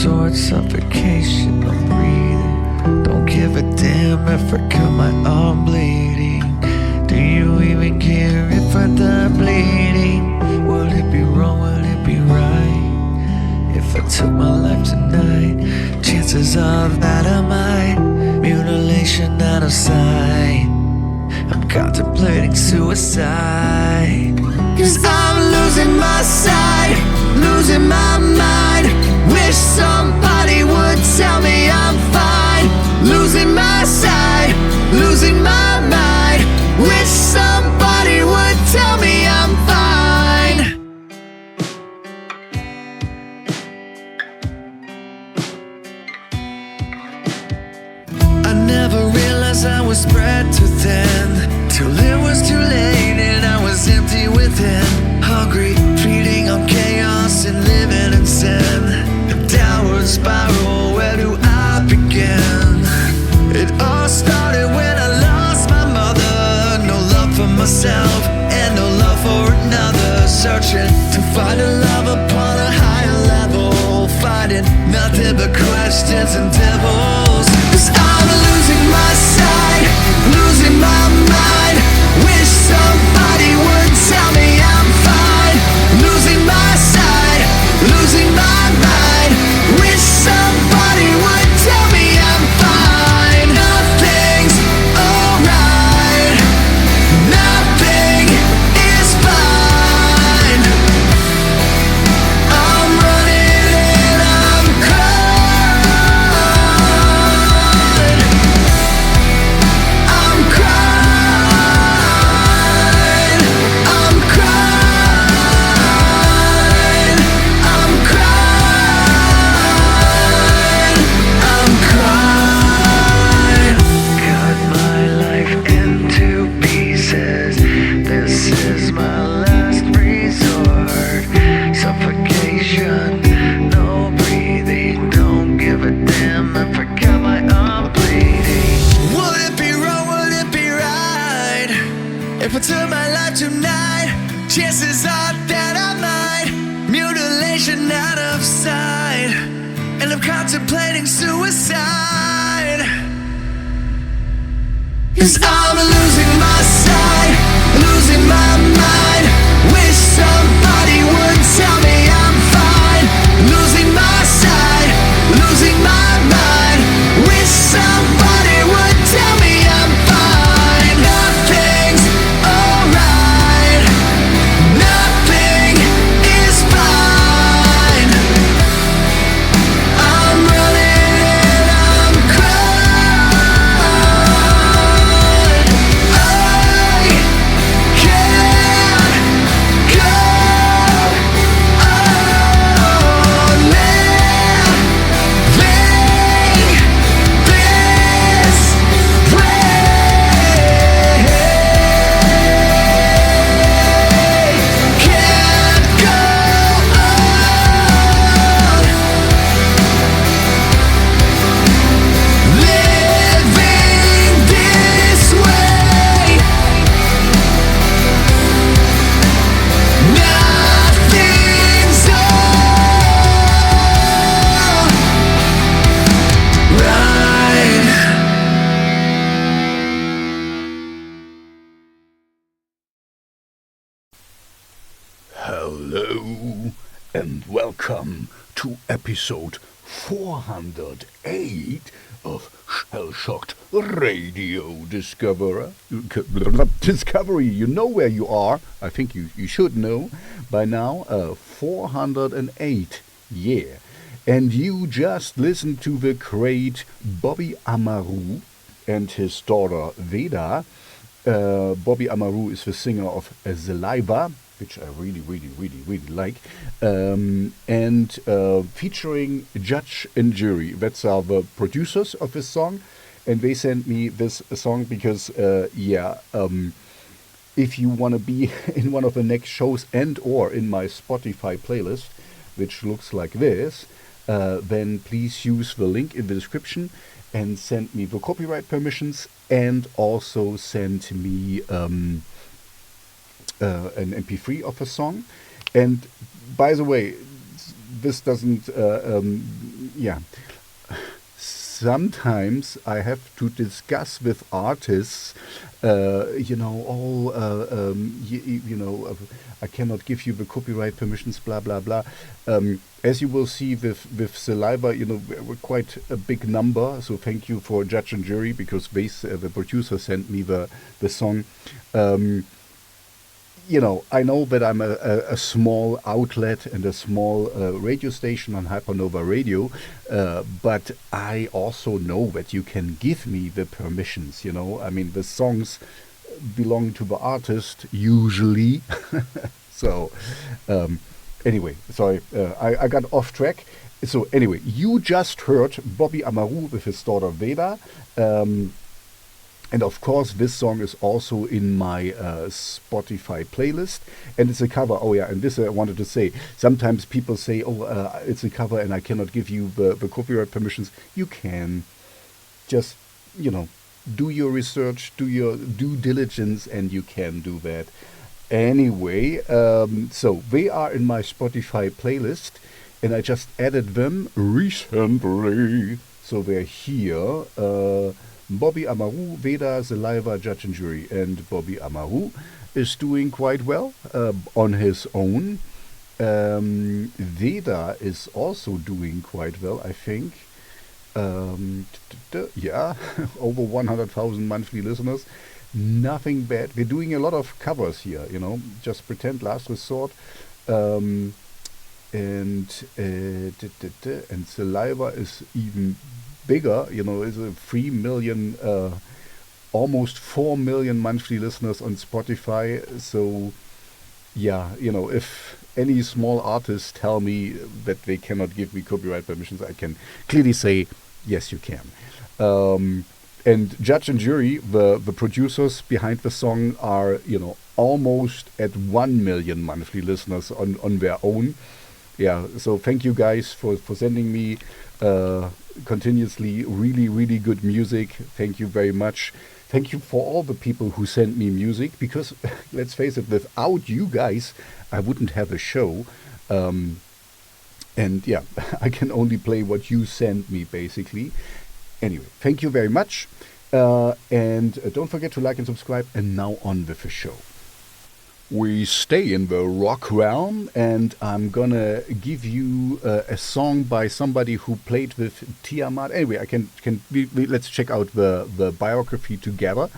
sword suffocation, I'm breathing. Don't give a damn if I cut my arm bleeding. Do you even care if I die bleeding? Would it be wrong, would it be right if I took my life tonight? Chances are that I might. Mutilation out of sight. I'm contemplating suicide. 'Cause I'm losing my sight, losing my mind. Wish somebody would tell me I'm fine. Losing my sight, losing my mind. Wish somebody would tell me I'm fine. I never realized I was spread too thin, till it was too late and I was empty within. Hungry, feeding on chaos and living in sin. A downward spiral, where do I begin? It all started when I lost my mother. No love for myself and no love for another. Searching to find a love upon a higher level. Finding nothing but questions and devils. 'Cause I'm losing my sight, losing my mind. Wish somebody would tell me I'm fine. Losing my sight, losing my mind. Wish somebody would tell me I'm fine. Nothing's alright. Nothing is fine. I'm running and I'm crying. I'm crying. I'm crying. I'm crying. I'm crying. Cut my life into pieces. This is my last resort. Suffocation, no breathing. Don't give a damn if I cut my arm bleeding. Would it be wrong, would it be right if I took my life tonight? Chances are that I might. Mutilation out of sight, and I'm contemplating suicide. 'Cause I'm losing my sight, losing my mind. Wish somebody would tell me I'm fine. Losing my sight, losing my mind. Wish somebody would tell me I'm fine. Nothing's alright. Nothing is fine. I'm running and I'm crying. I can't go on living this way. Can't go on living this way. Nothing's alright. Hello and welcome to episode 408 of Shellshocked Radio Discovery. You know where you are. I think you should know by now. 408, yeah. And you just listened to the great Bobby Amaru and his daughter Veda. Bobby Amaru is the singer of Saliva, which I really like, and featuring Judge and Jury. That's the producers of this song, and they sent me this song because, if you want to be in one of the next shows and or in my Spotify playlist, which looks like this, then please use the link in the description and send me the copyright permissions, and also send me an MP3 of a song. And by the way, this doesn't yeah, sometimes I have to discuss with artists, I cannot give you the copyright permissions, blah, blah, blah. As you will see with Saliva, we're quite a big number, so thank you for judge and jury, because the producer sent me the song. I know that I'm a small outlet and a small radio station on Hypernova Radio, but I also know that you can give me the permissions, I mean, the songs belong to the artist, usually. So, anyway, sorry, I got off track. So, anyway, you just heard Bobby Amaru with his daughter Veda. And of course, this song is also in my Spotify playlist, and it's a cover. Oh yeah, and this I wanted to say. Sometimes people say, it's a cover and I cannot give you the copyright permissions. You can just, do your research, do your due diligence, and you can do that. Anyway, so they are in my Spotify playlist, and I just added them recently. So they're here. Bobby Amaru, Veda, Saliva, Judge and Jury. And Bobby Amaru is doing quite well on his own. Veda is also doing quite well, I think. Yeah, over 100,000 monthly listeners. Nothing bad. We're doing a lot of covers here, Just Pretend, Last Resort. And Saliva is even bigger, is a 3 million, almost 4 million monthly listeners on Spotify. So, yeah, if any small artists tell me that they cannot give me copyright permissions, I can clearly say, yes, you can. And Judge and Jury, the producers behind the song, are, almost at 1 million monthly listeners on their own. Yeah, so thank you guys for sending me continuously really, really good music. Thank you very much. Thank you for all the people who sent me music, because let's face it, without you guys, I wouldn't have a show. And yeah, I can only play what you send me, basically. Anyway, thank you very much. And don't forget to like and subscribe. And now on with the show. We stay in the rock realm, and I'm gonna give you a song by somebody who played with Tiamat. Anyway, let's check out the biography together.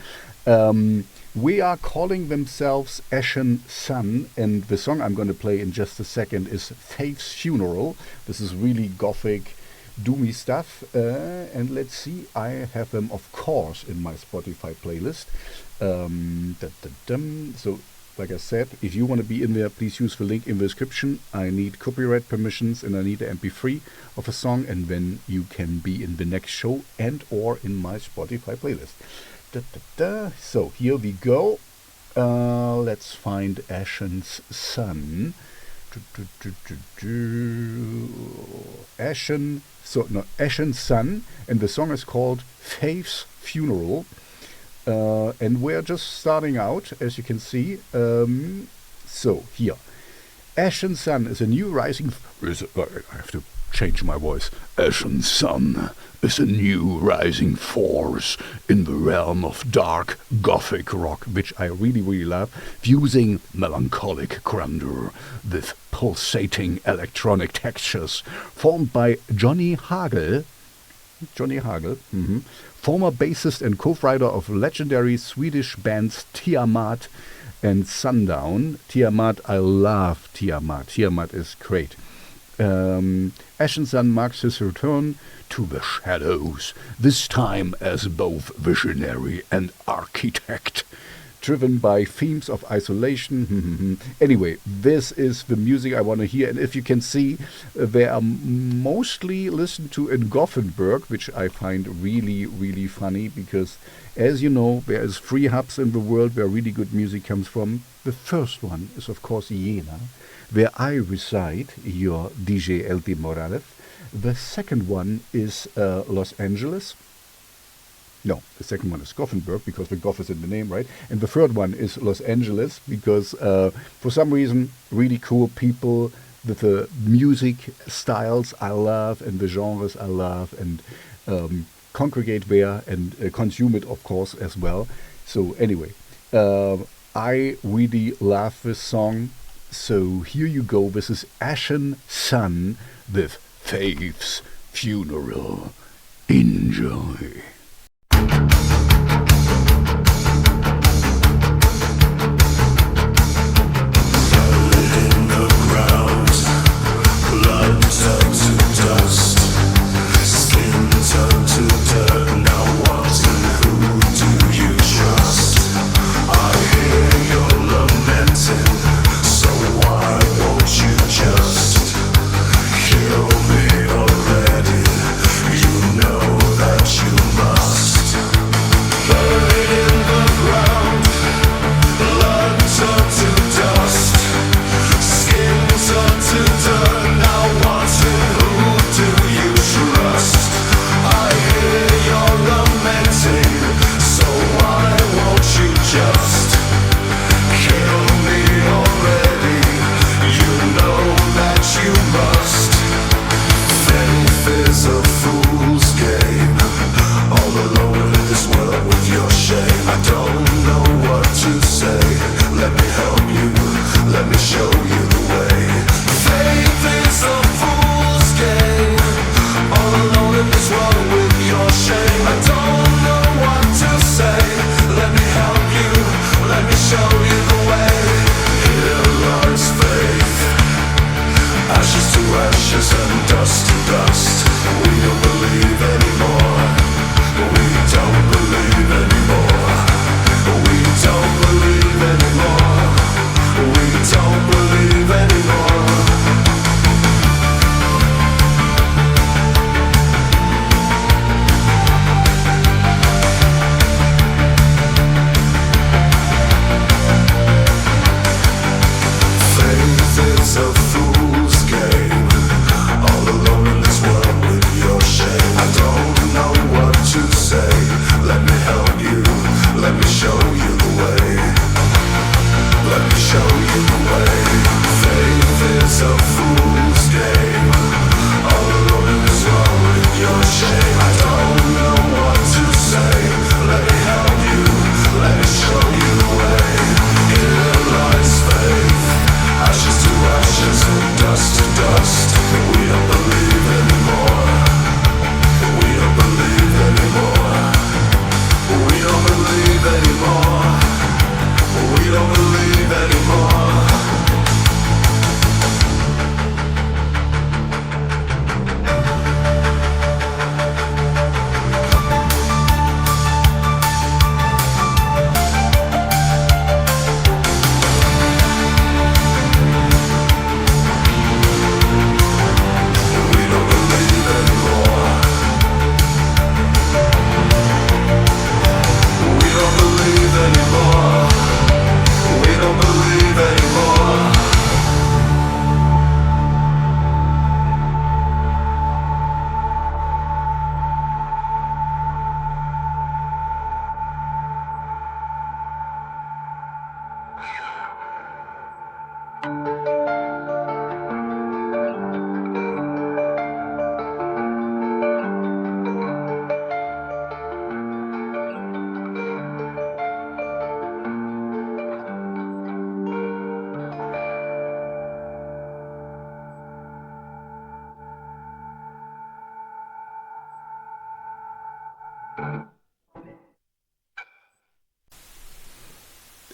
We are calling themselves Ashen Sun, and the song I'm gonna play in just a second is Faith's Funeral. This is really gothic, doomy stuff. And let's see, I have them, of course, in my Spotify playlist. So, like I said, if you want to be in there, please use the link in the description. I need copyright permissions and I need an MP3 of a song, and then you can be in the next show and or in my Spotify playlist. So here we go. Let's find Ashen's Sun. Ashen Sun, and the song is called Faith's Funeral. And we're just starting out, as you can see. So, here. Ashen Sun is a new rising... I have to change my voice. Ashen Sun is a new rising force in the realm of dark gothic rock, which I really, really love, fusing melancholic grandeur with pulsating electronic textures, formed by Johnny Hagel, former bassist and co-writer of legendary Swedish bands Tiamat and Sundown. Tiamat, I love Tiamat. Tiamat is great. Ashen Sun marks his return to the shadows, this time as both visionary and architect, driven by themes of isolation. Anyway, this is the music I want to hear, and if you can see, they are mostly listened to in Gothenburg, which I find really, really funny, because, as you know, there is 3 hubs in the world where really good music comes from. The first one is, of course, Jena, where I reside, your DJ LT Morales. The second one is Los Angeles. No, the second one is Gothenburg, because the Goth is in the name, right? And the third one is Los Angeles, because for some reason, really cool people the music styles I love and the genres I love, and congregate there and consume it, of course, as well. So anyway, I really love this song. So here you go. This is Ashen Sun with Faith's Funeral. Enjoy.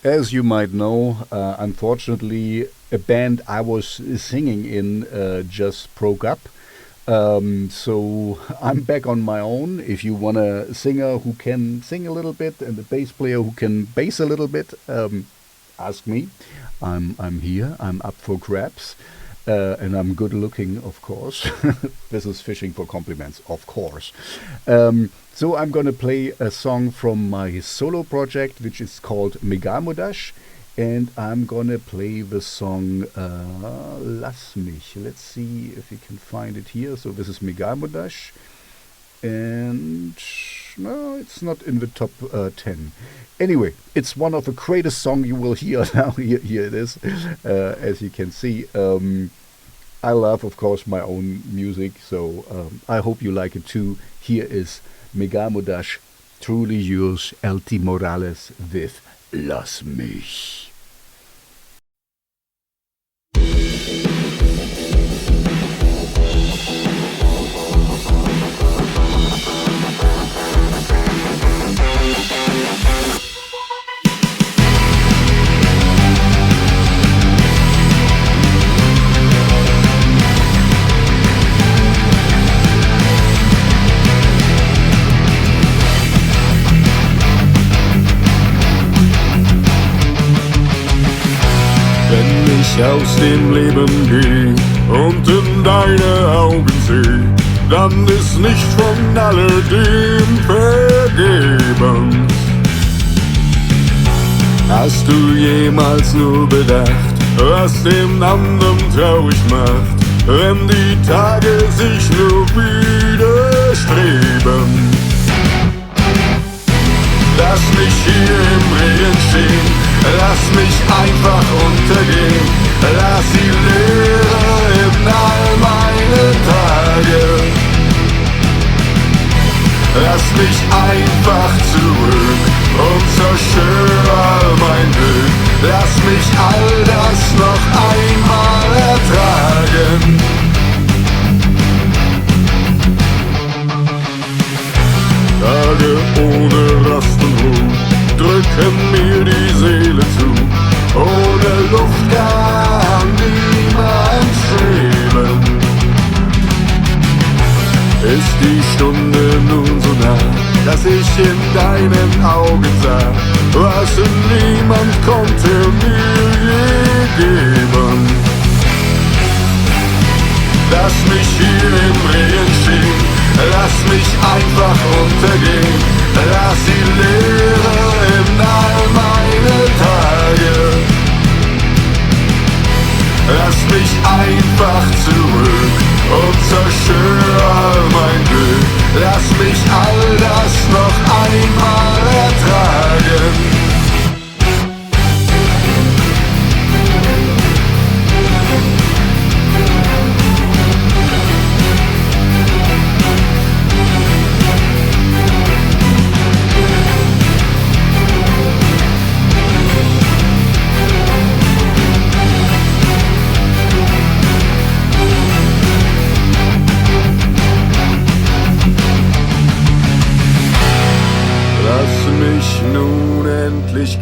As you might know, unfortunately, a band I was singing in just broke up. So I'm back on my own. If you want a singer who can sing a little bit and a bass player who can bass a little bit, ask me. I'm here. I'm up for grabs. And I'm good looking, of course. This is fishing for compliments, of course. So I'm going to play a song from my solo project, which is called Megalmodas. And I'm going to play the song Lass mich. Let's see if we can find it here. So this is Megalmodas. And no, it's not in the top 10. Anyway, it's one of the greatest songs you will hear now. Here it is, as you can see. I love, of course, my own music, so I hope you like it too. Here is Megalmodas, Truly Yours, LT Morales with Lass mich. Aus dem Leben geh und in deine Augen seh, dann ist nicht von alledem vergebens. Hast du jemals nur bedacht, was den anderen traurig macht, wenn die Tage sich nur widerstreben? Lass mich hier im Regen stehen, lass mich einfach untergehen, lass die Leere in all meine Tage. Lass mich einfach zurück und zerstöre all mein Glück. Lass mich all das noch einmal ertragen. Tage ohne Rast und Ruhe drücken mir die Seele zu. Ohne Luft kann niemand schweben. Ist die Stunde nun so nah, dass ich in deinen Augen sah, was niemand konnte mir je geben. Lass mich hier im Regen stehen, lass mich einfach untergehen, lass die Leere in all meine Tage. Lass mich einfach zurück und zerstöre all mein Glück. Lass mich all das noch einmal ertragen.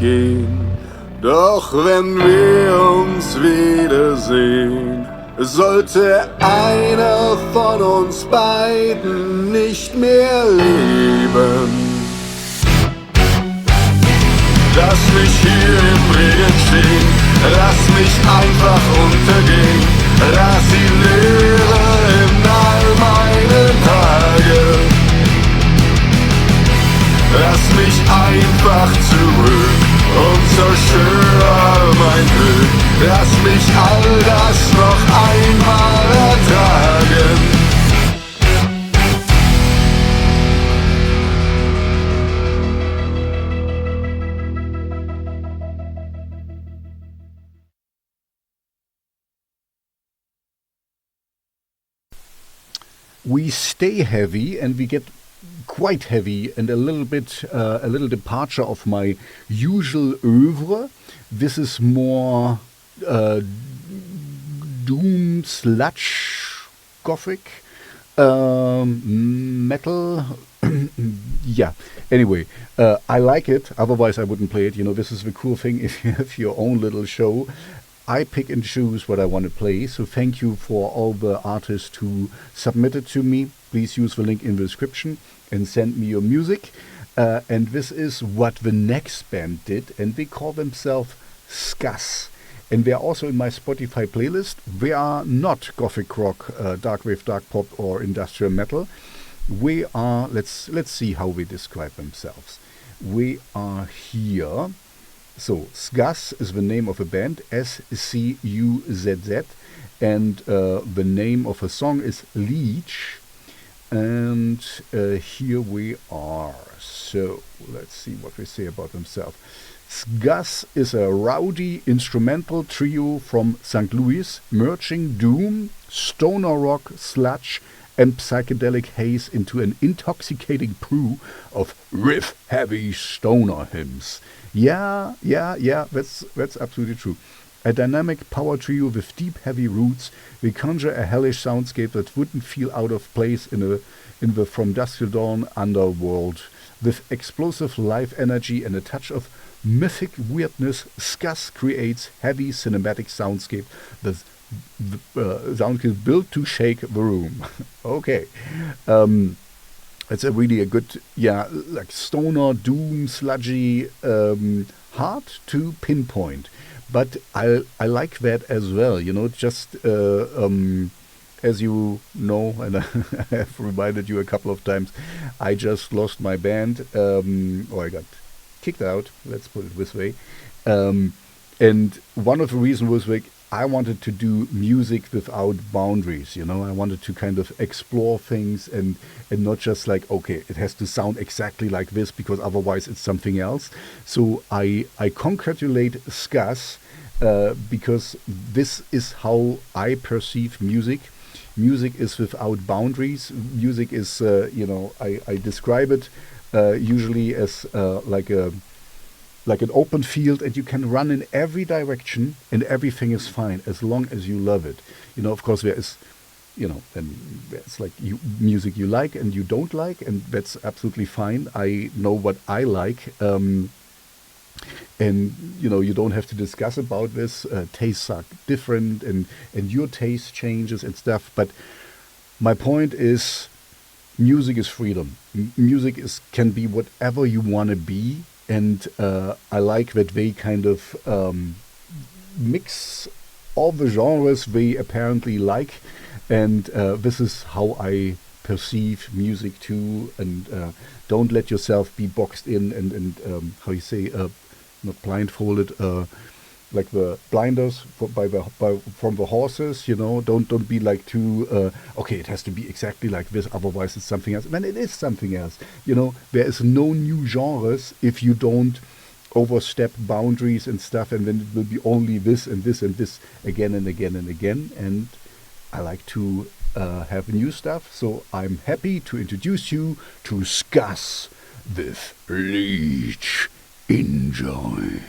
Gehen. Doch wenn wir uns wiedersehen, sollte einer von uns beiden nicht mehr leben. Lass mich hier im Regen stehen, lass mich einfach untergehen, lass die Leere in all meine Tage. Lass mich einfach zurück und zerstöre all mein Glück. Lass mich all das noch einmal ertragen. We stay heavy and we get quite heavy and a little departure of my usual oeuvre. This is more doom sludge gothic metal. Yeah, anyway, I like it, otherwise I wouldn't play it. You know, this is the cool thing. If you have your own little show, I pick and choose what I want to play. So thank you for all the artists who submitted to me. Please use the link in the description and send me your music. And this is what the next band did, and they call themselves SCUZZ. And they're also in my Spotify playlist. They are not gothic rock, darkwave, dark pop, or industrial metal. We are, let's see how they describe themselves. We are here. So SCUZZ is the name of a band, SCUZZ, and the name of a song is Leech. And here we are. So let's see what they say about themselves. SCUZZ is a rowdy instrumental trio from St. Louis, merging doom, stoner rock, sludge, and psychedelic haze into an intoxicating brew of riff-heavy stoner hymns. Yeah, that's absolutely true. A dynamic power trio with deep, heavy roots, we conjure a hellish soundscape that wouldn't feel out of place in the From Dusk Till Dawn underworld. With explosive live energy and a touch of mythic weirdness, SCUZZ creates heavy cinematic soundscape that's soundscape built to shake the room. Okay. It's a really a good, like stoner, doom, sludgy, hard to pinpoint. But I like that as well, just as you know, and I have reminded you a couple of times, I just lost my band, or I got kicked out, let's put it this way. And one of the reasons was like, I wanted to do music without boundaries, I wanted to kind of explore things and not just like, okay, it has to sound exactly like this because otherwise it's something else. So I congratulate SCUZZ because this is how I perceive music. Music is without boundaries. Music is, I describe it usually as like an open field, and you can run in every direction and everything is fine as long as you love it. Of course there is, and it's like music you like and you don't like, and that's absolutely fine. I know what I like, and you don't have to discuss about this. Tastes are different, and your taste changes and stuff. But my point is, music is freedom. Music can be whatever you want to be. And I like that they kind of mix all the genres they apparently like. And this is how I perceive music too. And don't let yourself be boxed in and how you say, not blindfolded, like the blinders from the horses, don't be like too, okay, it has to be exactly like this, otherwise it's something else. When it is something else, there is no new genres if you don't overstep boundaries and stuff, and then it will be only this and this and this again and again and again. And I like to have new stuff, so I'm happy to introduce you to SCUZZ with Leech. Enjoy.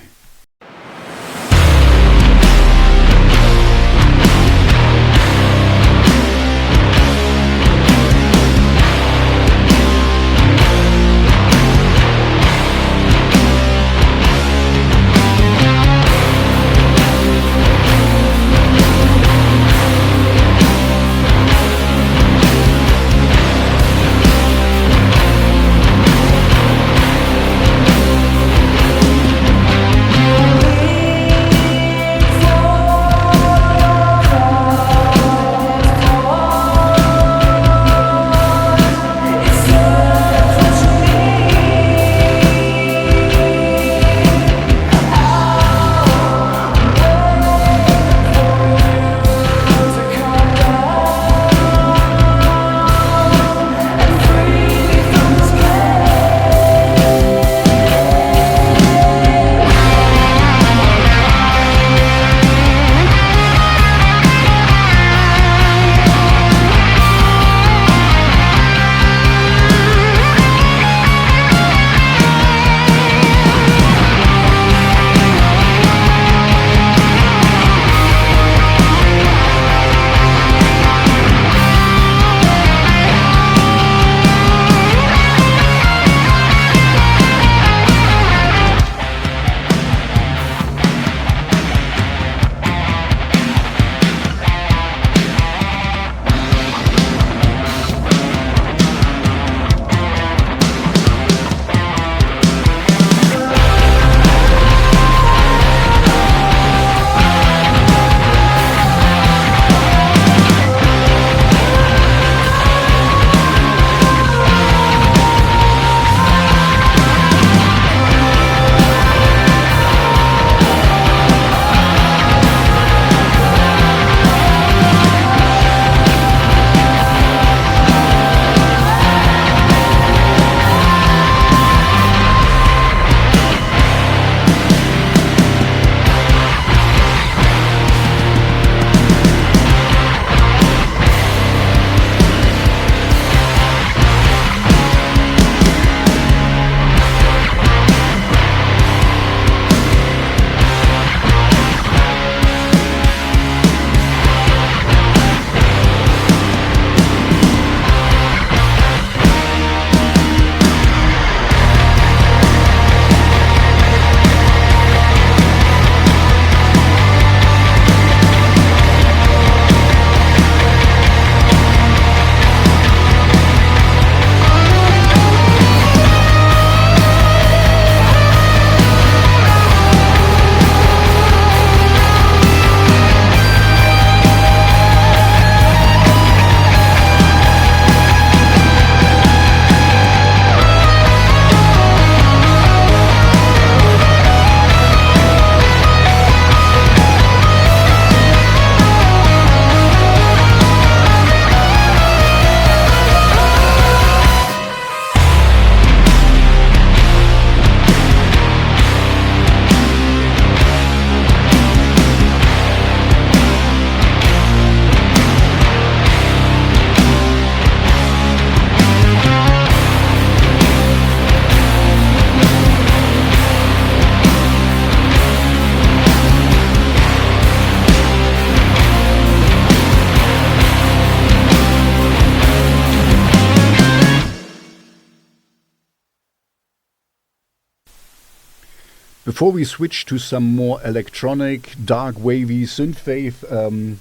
Before we switch to some more electronic, dark wavy synthwave,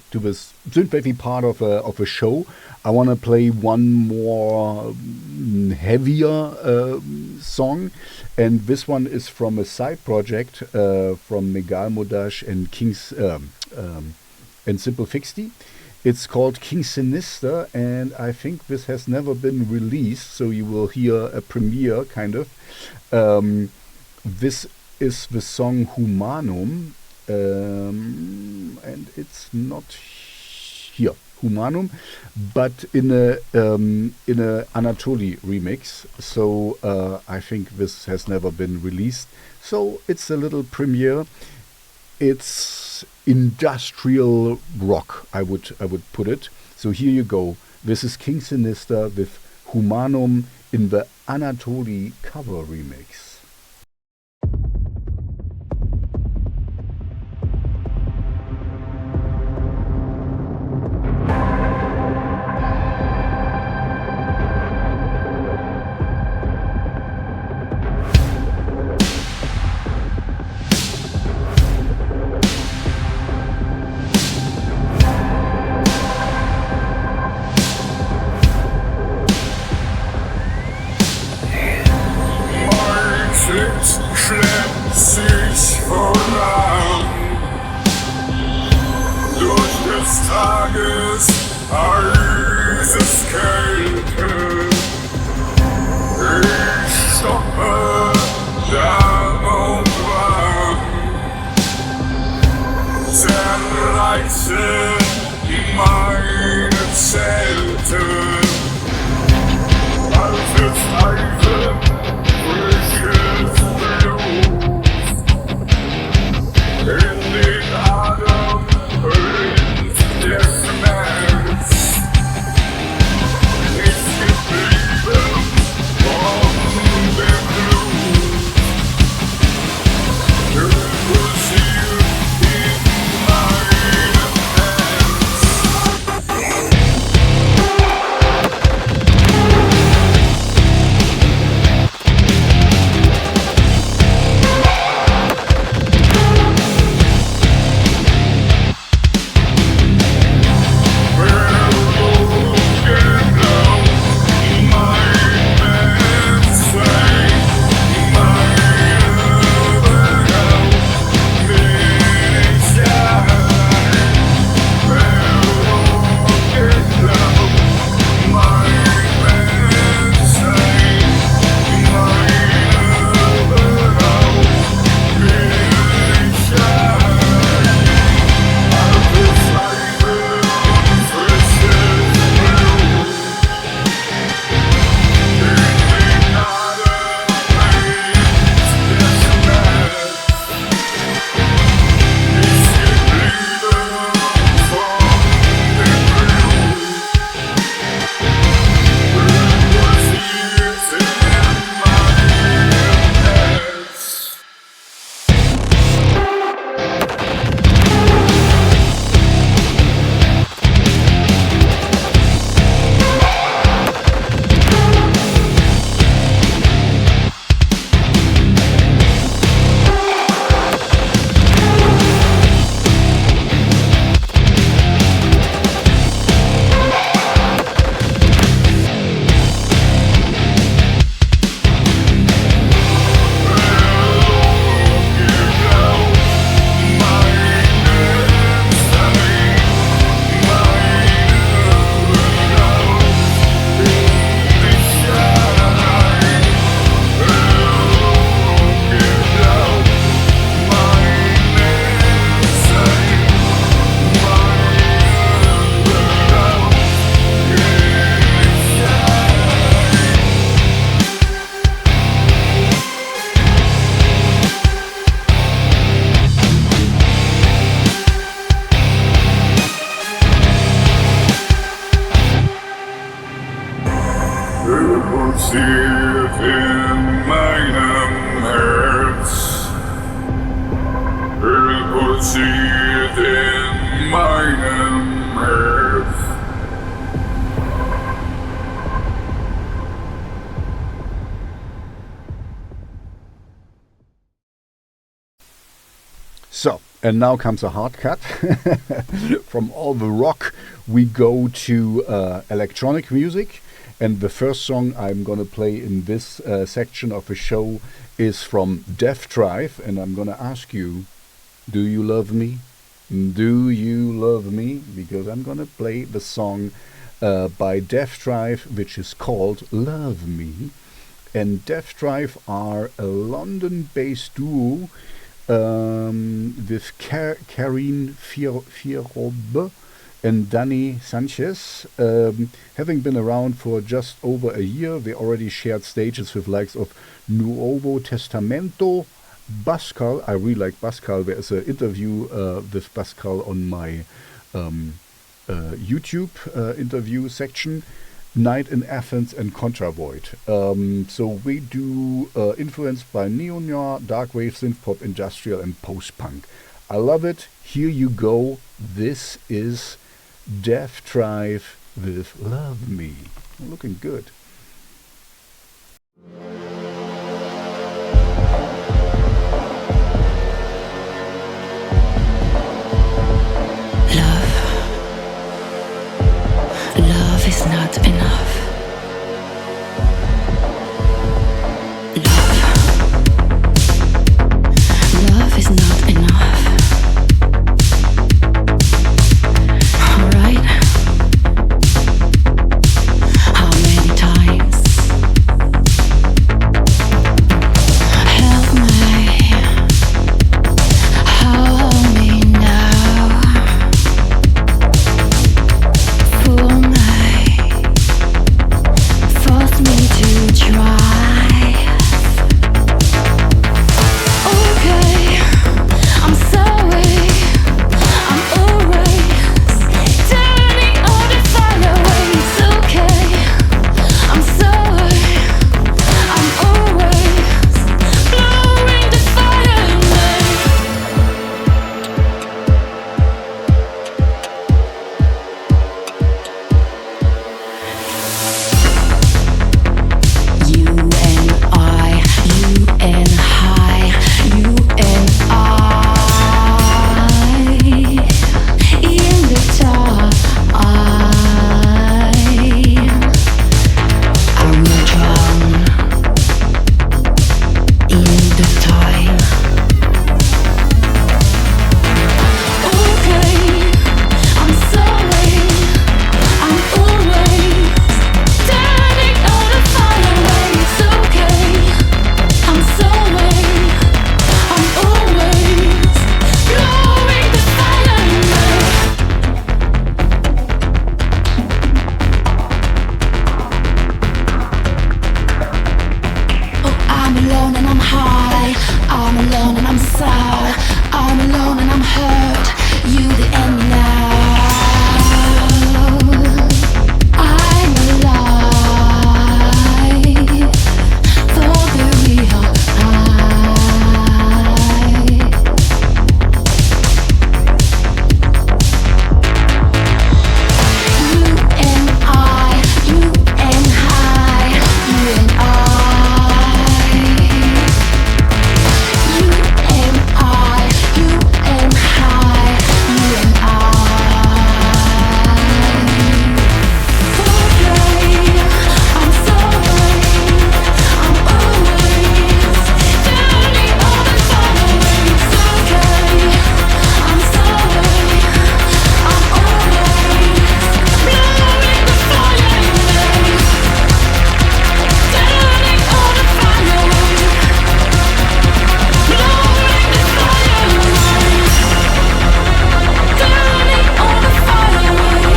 to the synthwavy part of a show, I want to play one more heavier song, and this one is from a side project from Megalmodas and and Simple Fixty. It's called King Sinister, and I think this has never been released, so you will hear a premiere kind of. This is the song Humanum, and it's not here, Humanum, but in a Anatolii remix. So I think this has never been released. So it's a little premiere. It's industrial rock, I would put it. So here you go. This is King Sinister with Humanum in the Anatolii cover remix. Schleppt sich voran durch des Tages Eiseskälte. Ich stoppe da und wann, zerreiße meine Zelte. Altes Eisen, frisches in den Adern rinnt der Schmerz. Ist geblieben von dem Blut. Pulsiert in meinem Herz. Pulsiert in meinem Herz. Pulsiert in meinem Herz. And now comes a hard cut. From all the rock, we go to electronic music. And the first song I'm going to play in this section of the show is from Drvgs. And I'm going to ask you, do you love me? Do you love me? Because I'm going to play the song by Drvgs, which is called Love Me. And Drvgs are a London-based duo with Karine Fierobe and Danny Sanchez. Having been around for just over a year, they already shared stages with likes of Nuovo Testamento, Pascal. I really like Pascal. There's an interview with Pascal on my YouTube interview section. Night in Athens and Contravoid. So we do influenced by neo-noir, darkwave, synth-pop, industrial and post-punk. I love it. Here you go. This is Drvgs with Love Me. Looking good. Love is not enough. Love is not enough. Alright. How many times? Help me. Hold me now. Fool me. Force me to try. Okay, I'm sorry. I'm always turning all the fire away. It's okay. I'm sorry. I'm always blowing the fire away. You and I, you and I, you and I, in the dark, I will drown in the time. Okay, I'm sorry. I'm always turning all the fire away. It's okay. I'm sorry. I'm always blowing the fire away. Oh, I'm alone and I'm high. I'm alone and I'm sad. I'm alone and I'm hurt. You the enemy now. I'm alive for the real high. You and I, you and I, you and I. You and I, you and I, you and I. Okay, I'm sorry. I'm always turning all the fire away. It's okay. I'm sorry. I'm always blowing the fire away. Turning all the fire away. Blowing the fire away. Turning all the fire away.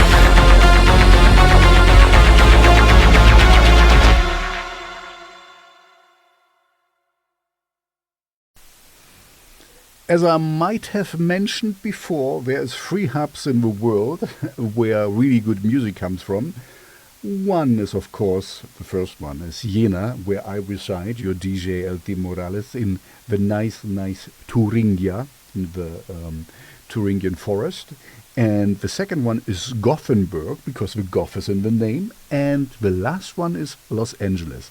As I might have mentioned before, there is 3 hubs in the world where really good music comes from. One is, of course, the first one is Jena, where I reside, your DJ LT Morales, in the nice Thuringia, in the Thuringian forest. And the second one is Gothenburg, because the Goth is in the name. And the last one is Los Angeles,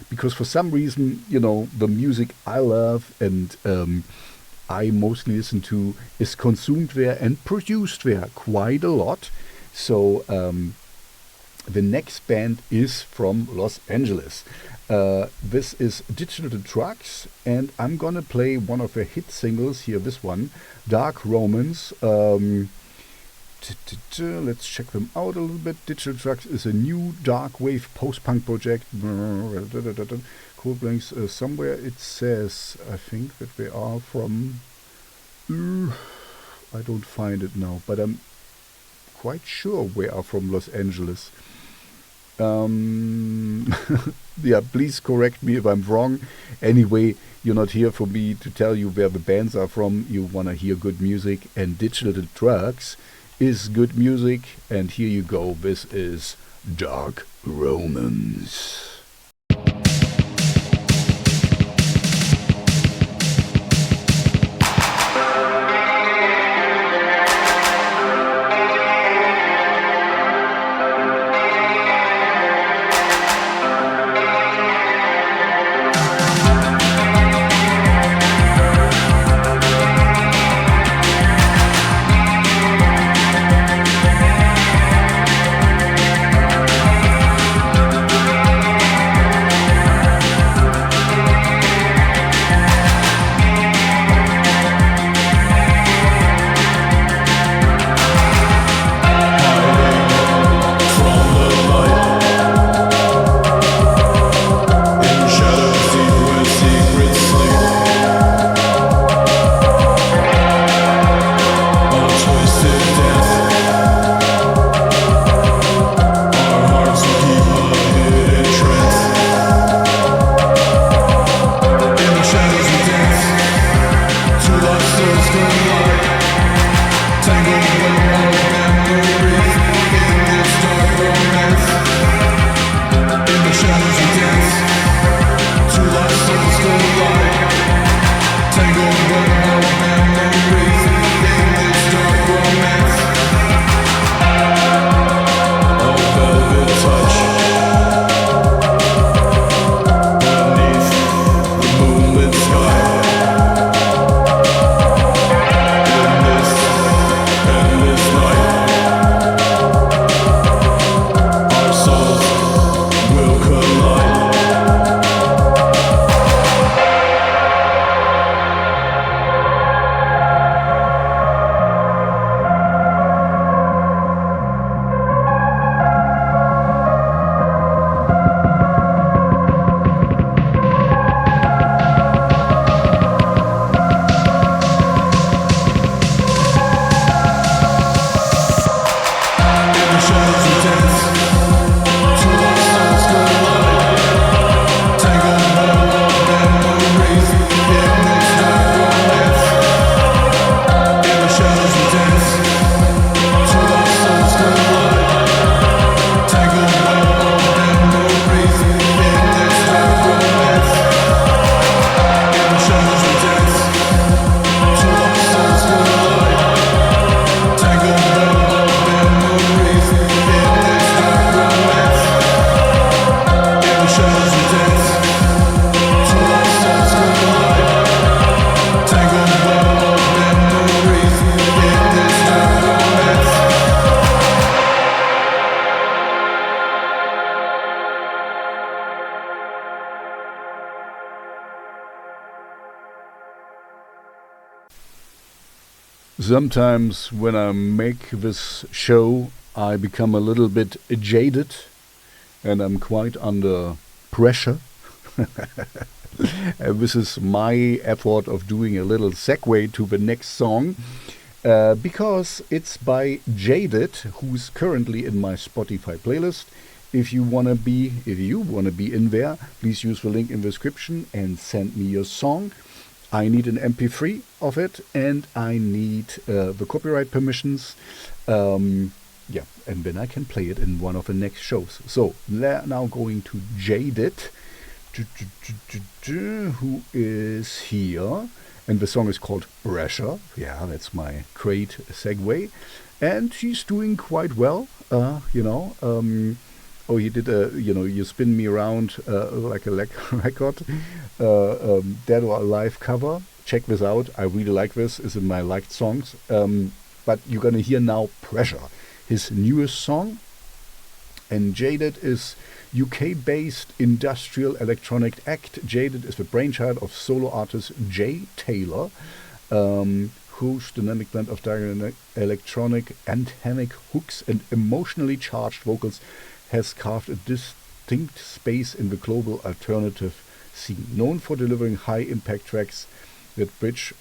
because for some reason, the music I love and I mostly listen to is consumed there and produced there quite a lot. So the next band is from Los Angeles. This is Digital Deathrock, and I'm gonna play one of their hit singles here, this one, Dark Romance. Let's check them out a little bit. Digital Deathrock is a new Darkwave post-punk project. Cold Blanks, somewhere it says, I think, that they are from... I don't find it now, but I'm quite sure they are from Los Angeles. Yeah, please correct me if I'm wrong. Anyway, you're not here for me to tell you where the bands are from. You want to hear good music, and Digital Deathrock is good music. And here you go. This is Dark Romance. Sometimes when I make this show, I become a little bit jaded and I'm quite under pressure. And this is my effort of doing a little segue to the next song, because it's by Jaded, who's currently in my Spotify playlist. If you wanna be in there, please use the link in the description and send me your song. I need an MP3 of it, and I need the copyright permissions. And then I can play it in one of the next shows. So, now going to Jaded, who is here. And the song is called Pressure. Yeah, that's my great segue. And she's doing quite well, he did You Spin Me Around Like a Record, Dead or Alive cover. check this out. I really like this. It's in my liked songs. But you're gonna hear now Pressure, his newest song. And Jaded is UK-based industrial electronic act. Jaded is the brainchild of solo artist Jay Taylor, whose dynamic blend of electronic, anthemic hooks and emotionally charged vocals has carved a distinct space in the global alternative scene. Known for delivering high-impact tracks that bridge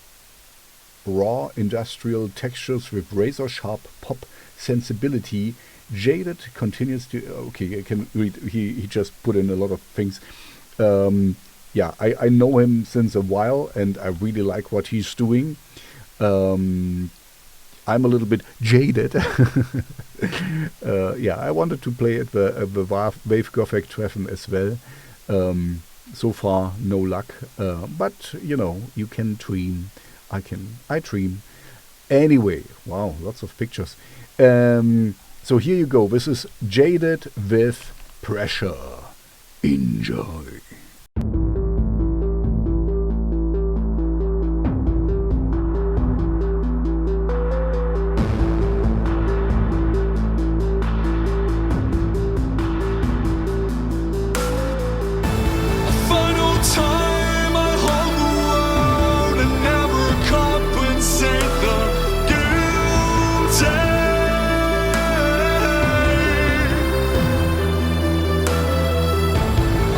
raw industrial textures with razor-sharp pop sensibility, Jaded continues to... Okay, I can read. He just put in a lot of things. I know him since a while, and I really like what he's doing. I'm a little bit jaded. I wanted to play at the Wave Gothic Treffen as well. So far, no luck. But, you can dream. I dream. Anyway, wow, lots of pictures. So here you go. This is Jaded with Pressure. Enjoy.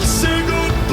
Say goodbye.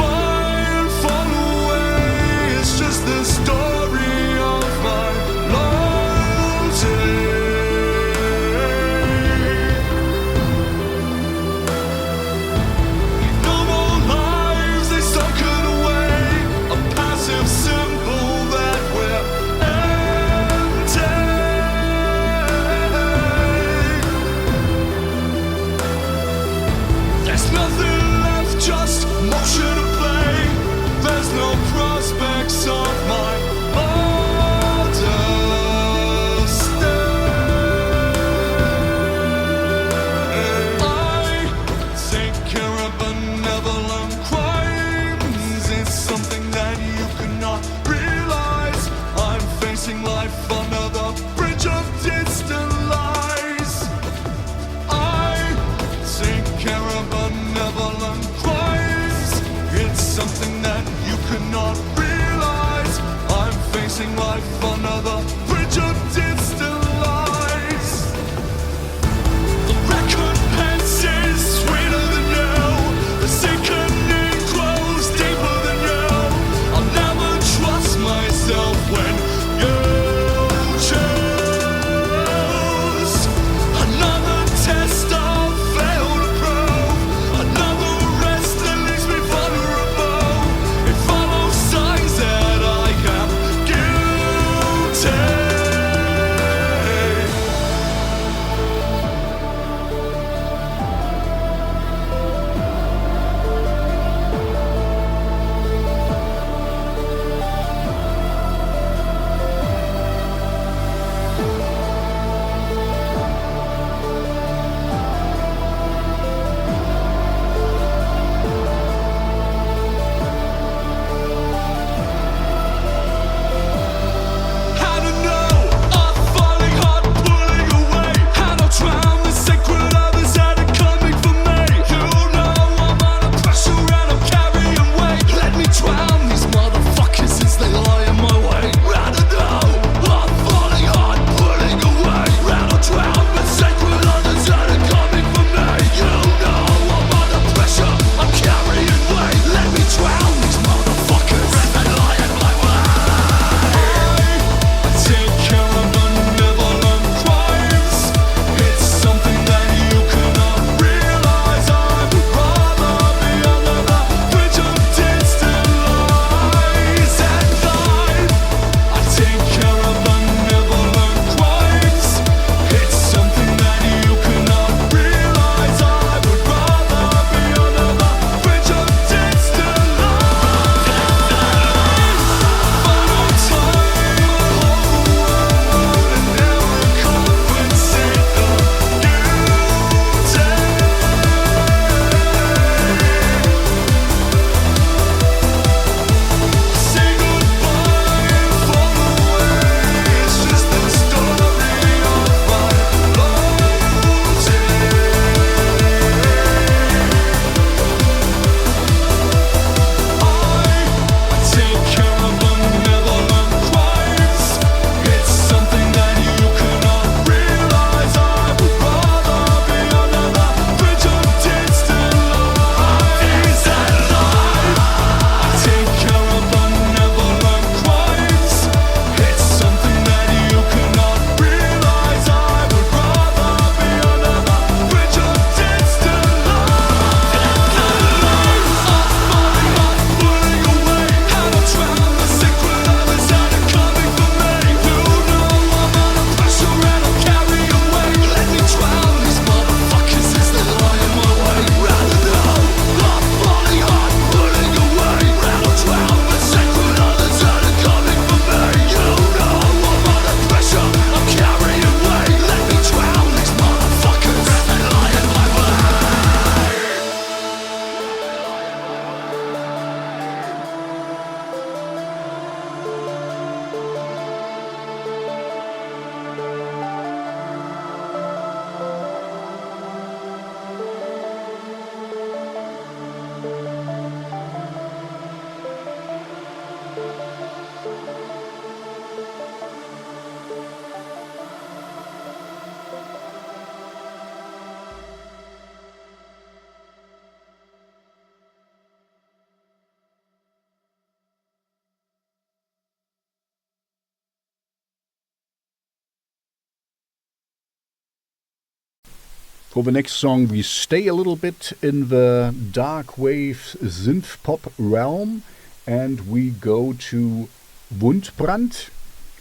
For the next song, we stay a little bit in the Darkwave synth pop realm and we go to Wundbrand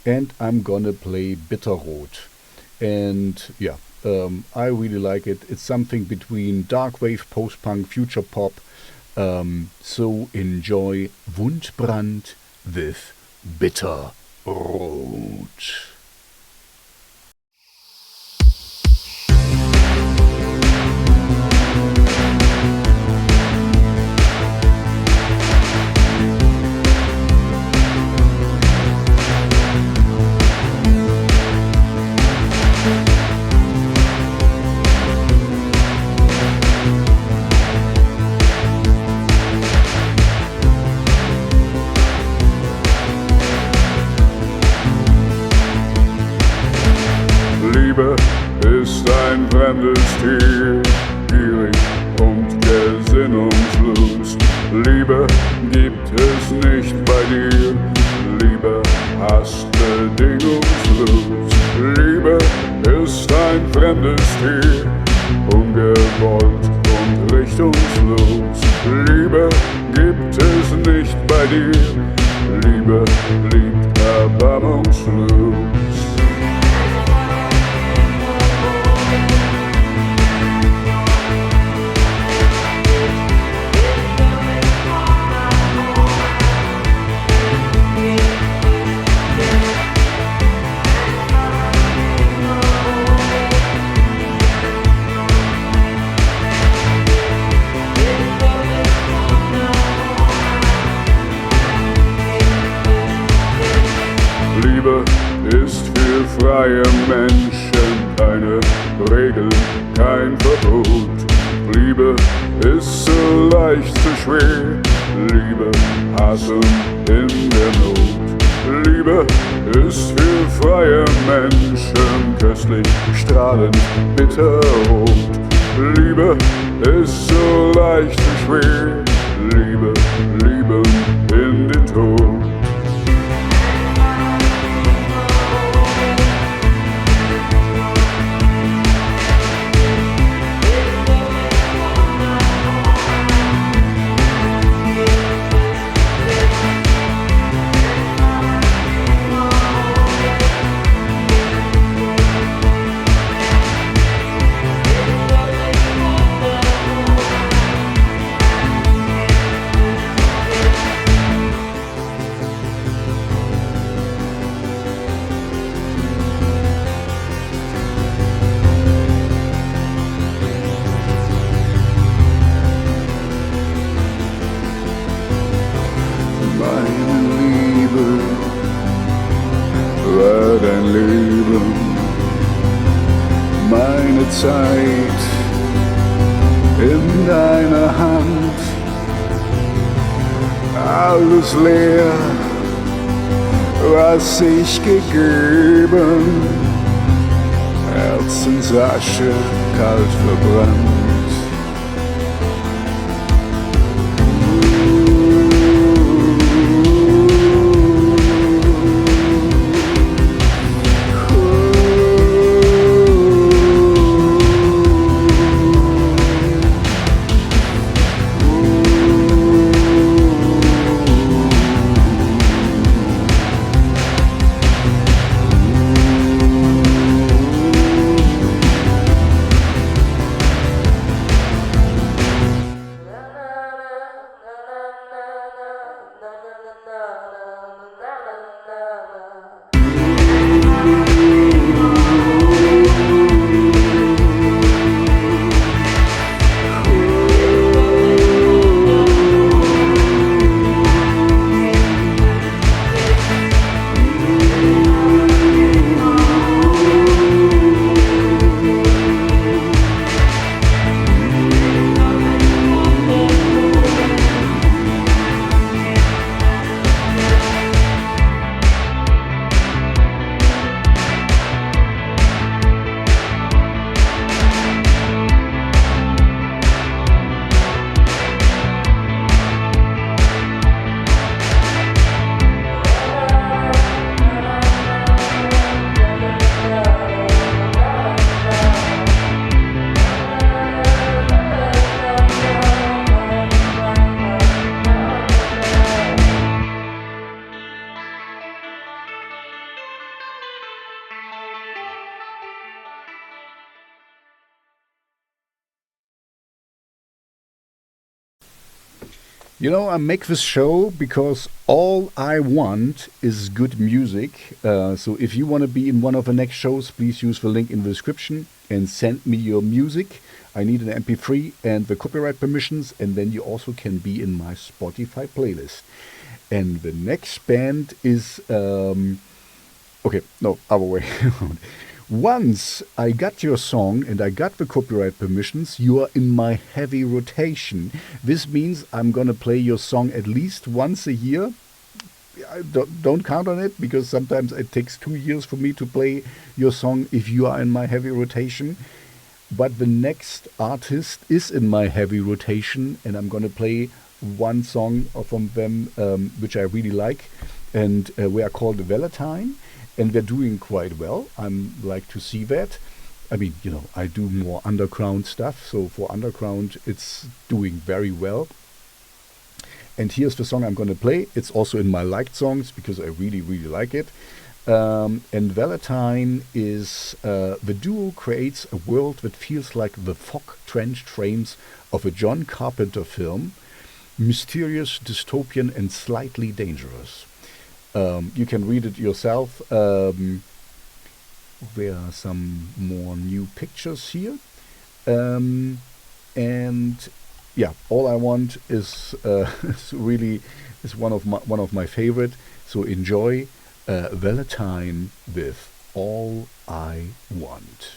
and I'm gonna play Bitterrot. And yeah, I really like it. It's something between Darkwave, post-punk, future pop. So enjoy Wundbrand with Bitterrot. Liebe ist ein fremdes Tier, gierig und gesinnungslos. Liebe gibt es nicht bei dir, Liebe hasst bedingungslos. Liebe ist ein fremdes Tier, ungewollt und richtungslos. Liebe gibt es nicht bei dir, Liebe liebt erbarmungslos. Liebe ist für freie Menschen keine Regel, kein Verbot. Liebe ist so leicht, so schwer. Liebe hassen in der Not. Liebe ist für freie Menschen köstlich, strahlend, bitterrot. Liebe ist so leicht, so schwer. Liebe, lieben in den Tod. Zeit in deiner Hand, alles leer, was ich gegeben, Herzensasche kalt verbrannt. You know, I make this show because all I want is good music. So if you want to be in one of the next shows, please use the link in the description and send me your music. I need an MP3 and the copyright permissions, and then you also can be in my Spotify playlist. And the next band is... okay, no, other way around. Once I got your song and I got the copyright permissions, you are in my heavy rotation. This means I'm gonna play your song at least once a year. I don't count on it, because sometimes it takes 2 years for me to play your song if you are in my heavy rotation. But the next artist is in my heavy rotation, and I'm gonna play one song from them which I really like, and we are called Velatine. And they're doing quite well. I'm like to see that. I mean, you know, I do more underground stuff. So for underground, it's doing very well. And here's the song I'm going to play. It's also in my liked songs because I really, really like it. And Velatine is, the duo creates a world that feels like the fog-drenched frames of a John Carpenter film. Mysterious, dystopian, and slightly dangerous. You can read it yourself. There are some more new pictures here. And yeah, All I Want is is one of my favorite. So enjoy Velatine with All I Want.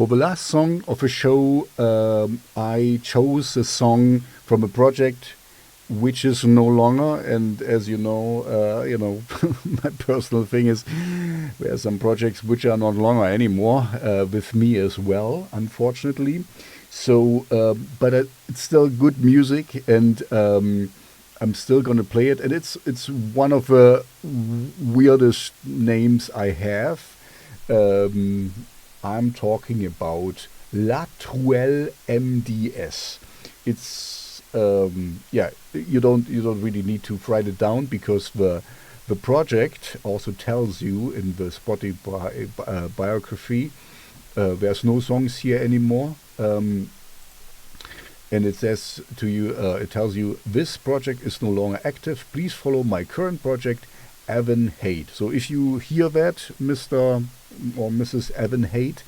For the last song of the show, I chose a song from a project which is no longer. And as you know, my personal thing is there are some projects which are not longer anymore with me as well, unfortunately. So, but it's still good music, and I'm still gonna play it. And it's one of the weirdest names I have. I'm talking about LaTruelleLMDS. It's you don't really need to write it down, because the project also tells you in the Spotify biography. There's no songs here anymore, and it says to you, it tells you, this project is no longer active. Please follow my current project, Evan Haight. So if you hear that, Mr. or Mrs. Evan Haight,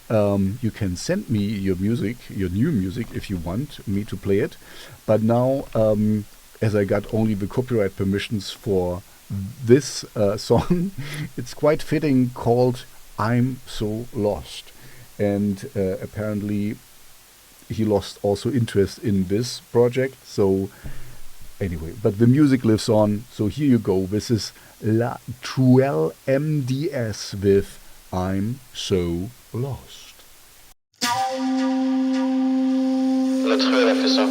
you can send me your music, your new music, if you want me to play it. But now, as I got only the copyright permissions for this song, it's quite fitting, called I'm So Lost. And apparently he lost also interest in this project. So anyway, but the music lives on. So here you go. This is LaTruelleLMDS with I'm So Lost. LaTruelle fait ça.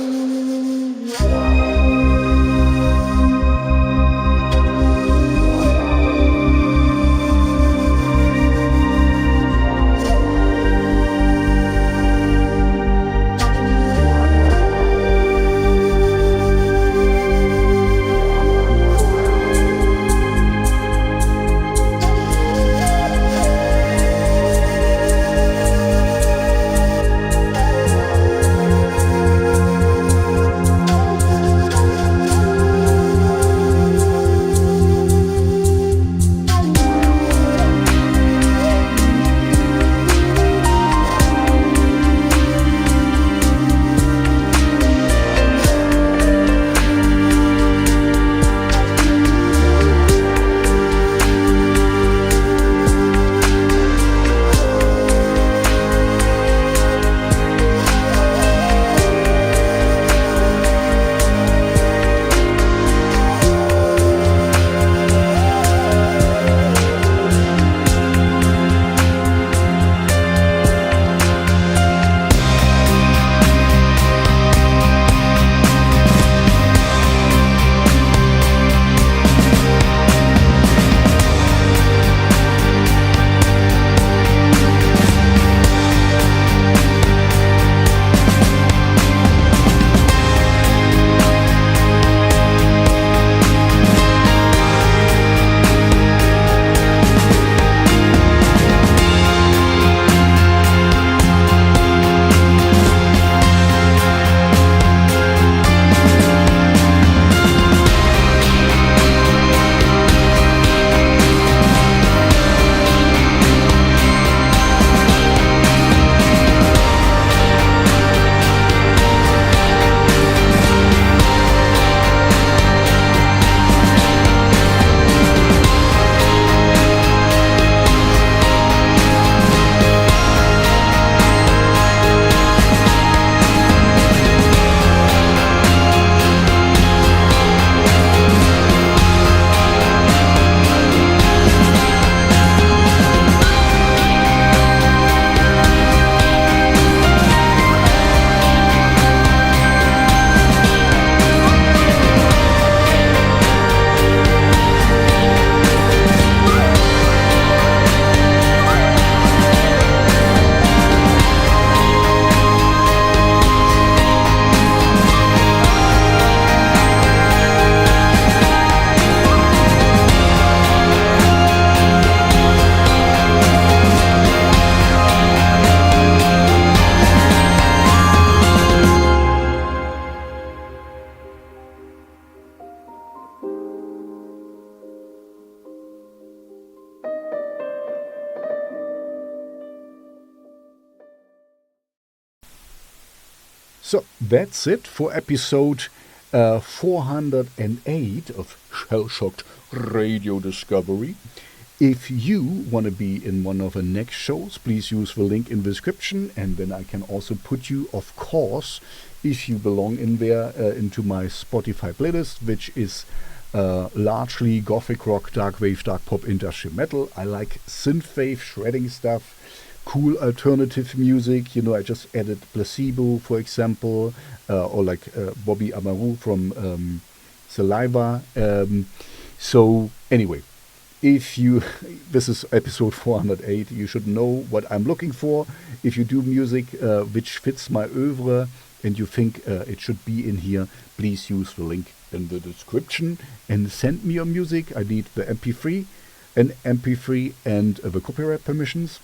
So that's it for episode 408 of Shellshocked Radio Discovery. If you want to be in one of the next shows, please use the link in the description, and then I can also put you, of course, if you belong in there, into my Spotify playlist, which is largely gothic rock, dark wave, dark pop, industrial metal. I like synthwave, shredding stuff, cool alternative music. You know, I just added Placebo, for example, or like Bobby Amaru from Saliva. So anyway, if you, this is episode 408, you should know what I'm looking for. If you do music which fits my oeuvre and you think it should be in here, please use the link in the description and send me your music. I need the MP3 and the copyright permissions.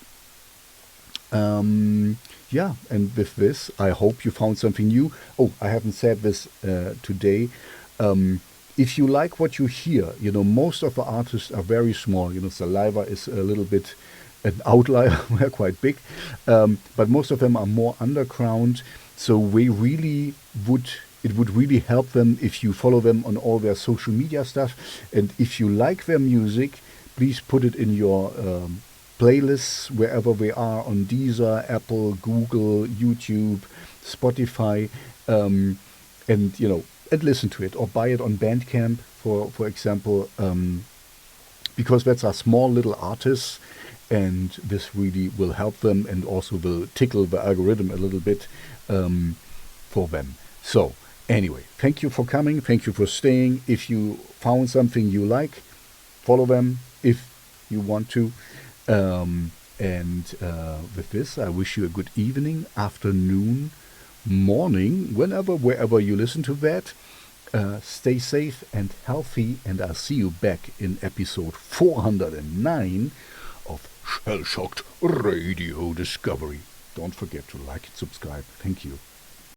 Yeah, and with this, I hope you found something new. Oh, I haven't said this today. If you like what you hear, you know, most of the artists are very small. You know, Saliva is a little bit an outlier. We're quite big. But most of them are more underground. So it would really help them if you follow them on all their social media stuff. And if you like their music, please put it in your playlists wherever they are, on Deezer, Apple, Google, YouTube, Spotify, and, you know, and listen to it, or buy it on Bandcamp, for example, because that's our small little artists, and this really will help them and also will tickle the algorithm a little bit for them. So anyway, thank you for coming, thank you for staying. If you found something you like, follow them if you want to. With this, I wish you a good evening, afternoon, morning, wherever you listen to that. Stay safe and healthy, and I'll see you back in episode 409 of Shellshocked Radio Discovery. Don't forget to like and subscribe. Thank you.